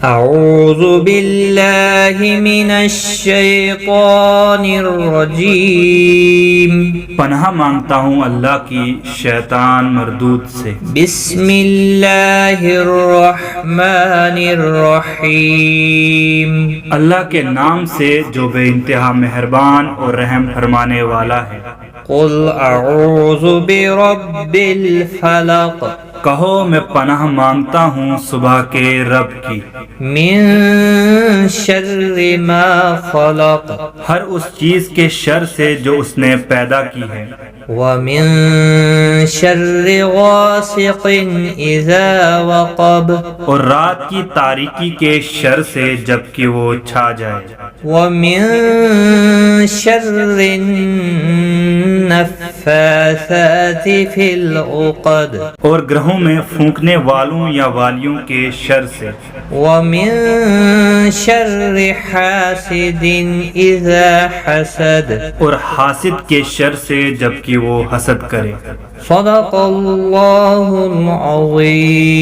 اعوذ باللہ من الشیطان الرجیم، پناہ مانگتا ہوں اللہ کی شیطان مردود سے۔ بسم اللہ الرحمن الرحیم، اللہ کے نام سے جو بے انتہا مہربان اور رحم فرمانے والا ہے۔ قل اعوذ برب الفلق، کہو میں پناہ مانگتا ہوں صبح کے رب کی، من شر ما خلق، ہر اس چیز کے شر سے جو اس نے پیدا کی ہے، ومن شر غاسق اذا وقب، اور رات کی تاریکی کے شر سے جب کہ وہ چھا جائے، ومن شر النفاثات فی العقد، اور گرہوں میں پھونکنے والوں یا والیوں کے شر سے، ومن شر حاسد اذا حسد، اور حاسد کے شر سے جب کہ وہ حسد کرے۔ صدق اللہ العظیم۔